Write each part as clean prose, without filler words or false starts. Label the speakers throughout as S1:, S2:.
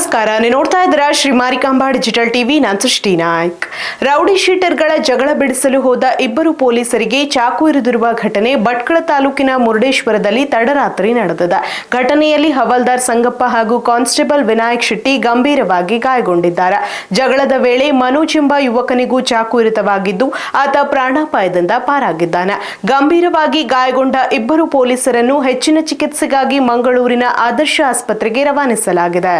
S1: ನಮಸ್ಕಾರ, ನೀವು ನೋಡ್ತಾ ಇದ್ದೀರಾ ಶ್ರೀ ಮಾರಿಕಾಂಬಾ ಡಿಜಿಟಲ್ ಟಿವಿ. ನಾನು ಸೃಷ್ಟಿ ನಾಯ್ಕ್. ರೌಡಿ ಶೀಟರ್ಗಳ ಜಗಳ ಬಿಡಿಸಲು ಹೋದ ಇಬ್ಬರು ಪೊಲೀಸರಿಗೆ ಚಾಕು ಇರಿದಿರುವ ಘಟನೆ ಭಟ್ಕಳ ತಾಲೂಕಿನ ಮುರುಡೇಶ್ವರದಲ್ಲಿ ತಡರಾತ್ರಿ ನಡೆದಿದೆ. ಘಟನೆಯಲ್ಲಿ ಹವಾಲ್ದಾರ್ ಸಂಗಪ್ಪ ಹಾಗೂ ಕಾನ್ಸ್ಟೇಬಲ್ ವಿನಾಯಕ್ ಶೆಟ್ಟಿ ಗಂಭೀರವಾಗಿ ಗಾಯಗೊಂಡಿದ್ದಾರೆ. ಜಗಳದ ವೇಳೆ ಮನೋಜ್ ಎಂಬ ಯುವಕನಿಗೂ ಚಾಕು ಇರಿತವಾಗಿದ್ದು ಆತ ಪ್ರಾಣಾಪಾಯದಿಂದ ಪಾರಾಗಿದ್ದಾನೆ. ಗಂಭೀರವಾಗಿ ಗಾಯಗೊಂಡ ಇಬ್ಬರು ಪೊಲೀಸರನ್ನು ಹೆಚ್ಚಿನ ಚಿಕಿತ್ಸೆಗಾಗಿ ಮಂಗಳೂರಿನ ಆದರ್ಶ ಆಸ್ಪತ್ರೆಗೆ ರವಾನಿಸಲಾಗಿದೆ.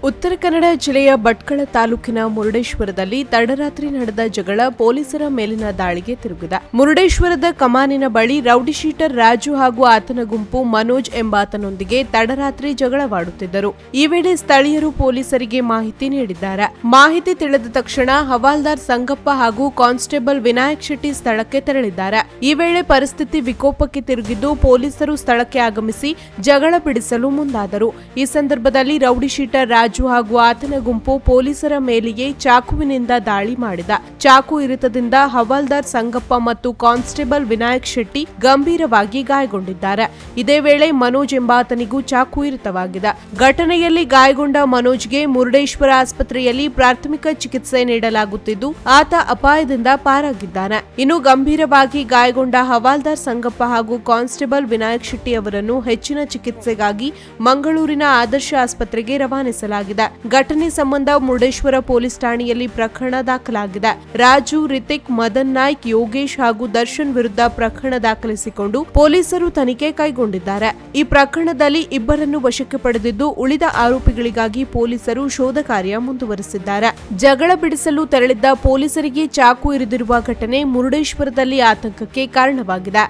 S1: ಉತ್ತರ ಕನ್ನಡ ಜಿಲ್ಲೆಯ ಭಟ್ಕಳ ತಾಲೂಕಿನ ಮುರುಡೇಶ್ವರದಲ್ಲಿ ತಡರಾತ್ರಿ ನಡೆದ ಜಗಳ ಪೊಲೀಸರ ಮೇಲಿನ ದಾಳಿಗೆ ತಿರುಗಿದೆ. ಮುರುಡೇಶ್ವರದ ಕಮಾನಿನ ಬಳಿ ರೌಡಿ ಶೀಟರ್ ರಾಜು ಹಾಗೂ ಆತನ ಗುಂಪು ಮನೋಜ್ ಎಂಬಾತನೊಂದಿಗೆ ತಡರಾತ್ರಿ ಜಗಳವಾಡುತ್ತಿದ್ದರು. ಈ ವೇಳೆ ಸ್ಥಳೀಯರು ಪೊಲೀಸರಿಗೆ ಮಾಹಿತಿ ನೀಡಿದ್ದಾರೆ. ಮಾಹಿತಿ ತಿಳಿದ ತಕ್ಷಣ ಹವಾಲ್ದಾರ್ ಸಂಗಪ್ಪ ಹಾಗೂ ಕಾನ್ಸ್ಟೇಬಲ್ ವಿನಾಯಕ್ ಶೆಟ್ಟಿ ಸ್ಥಳಕ್ಕೆ ತೆರಳಿದ್ದಾರೆ. ಈ ವೇಳೆ ಪರಿಸ್ಥಿತಿ ವಿಕೋಪಕ್ಕೆ ತಿರುಗಿದ್ದು ಪೊಲೀಸರು ಸ್ಥಳಕ್ಕೆ ಆಗಮಿಸಿ ಜಗಳ ಬಿಡಿಸಲು ಮುಂದಾದರು. ಈ ಸಂದರ್ಭದಲ್ಲಿ ರೌಡಿ ಶೀಟರ್ ರಾಜು ಹಾಗೂ ಆತನ ಗುಂಪು ಪೊಲೀಸರ ಮೇಲೆಯೇ ಚಾಕುವಿನಿಂದ ದಾಳಿ ಮಾಡಿದ. ಚಾಕು ಇರಿತದಿಂದ ಹವಾಲ್ದಾರ್ ಸಂಗಪ್ಪ ಮತ್ತು ಕಾನ್ಸ್ಟೇಬಲ್ ವಿನಾಯಕ್ ಶೆಟ್ಟಿ ಗಂಭೀರವಾಗಿ ಗಾಯಗೊಂಡಿದ್ದಾರೆ. ಇದೇ ವೇಳೆ ಮನೋಜ್ ಎಂಬಾತನಿಗೂ ಚಾಕು ಇರಿತವಾಗಿದೆ. ಘಟನೆಯಲ್ಲಿ ಗಾಯಗೊಂಡ ಮನೋಜ್ಗೆ ಮುರುಡೇಶ್ವರ ಆಸ್ಪತ್ರೆಯಲ್ಲಿ ಪ್ರಾಥಮಿಕ ಚಿಕಿತ್ಸೆ ನೀಡಲಾಗುತ್ತಿದ್ದು ಆತ ಅಪಾಯದಿಂದ ಪಾರಾಗಿದ್ದಾನೆ. ಇನ್ನು ಗಂಭೀರವಾಗಿ ಗಾಯಗೊಂಡ ಹವಾಲ್ದಾರ್ ಸಂಗಪ್ಪ ಹಾಗೂ ಕಾನ್ಸ್ಟೇಬಲ್ ವಿನಾಯಕ್ ಶೆಟ್ಟಿ ಅವರನ್ನು ಹೆಚ್ಚಿನ ಚಿಕಿತ್ಸೆಗಾಗಿ ಮಂಗಳೂರಿನ ಆದರ್ಶ ಆಸ್ಪತ್ರೆಗೆ ರವಾನಿಸಲಾಗಿದೆ. ಘಟನೆ ಸಂಬಂಧ ಮುರುಡೇಶ್ವರ ಪೊಲೀಸ್ ಠಾಣೆಯಲ್ಲಿ ಪ್ರಕರಣ ದಾಖಲಾಗಿದೆ. ರಾಜು, ರಿತಿಕ್, ಮದನ್ ನಾಯ್ಕ್, ಯೋಗೇಶ್ ಹಾಗೂ ದರ್ಶನ್ ವಿರುದ್ಧ ಪ್ರಕರಣ ದಾಖಲಿಸಿಕೊಂಡು ಪೊಲೀಸರು ತನಿಖೆ ಕೈಗೊಂಡಿದ್ದಾರೆ. ಈ ಪ್ರಕರಣದಲ್ಲಿ ಇಬ್ಬರನ್ನು ವಶಕ್ಕೆ ಪಡೆದಿದ್ದು ಉಳಿದ ಆರೋಪಿಗಳಿಗಾಗಿ ಪೊಲೀಸರು ಶೋಧ ಕಾರ್ಯ ಮುಂದುವರೆಸಿದ್ದಾರೆ. ಜಗಳ ಬಿಡಿಸಲು ತೆರಳಿದ್ದ ಪೊಲೀಸರಿಗೆ ಚಾಕು ಇರಿದಿರುವ ಘಟನೆ ಮುರುಡೇಶ್ವರದಲ್ಲಿ ಆತಂಕಕ್ಕೆ ಕಾರಣವಾಗಿದೆ.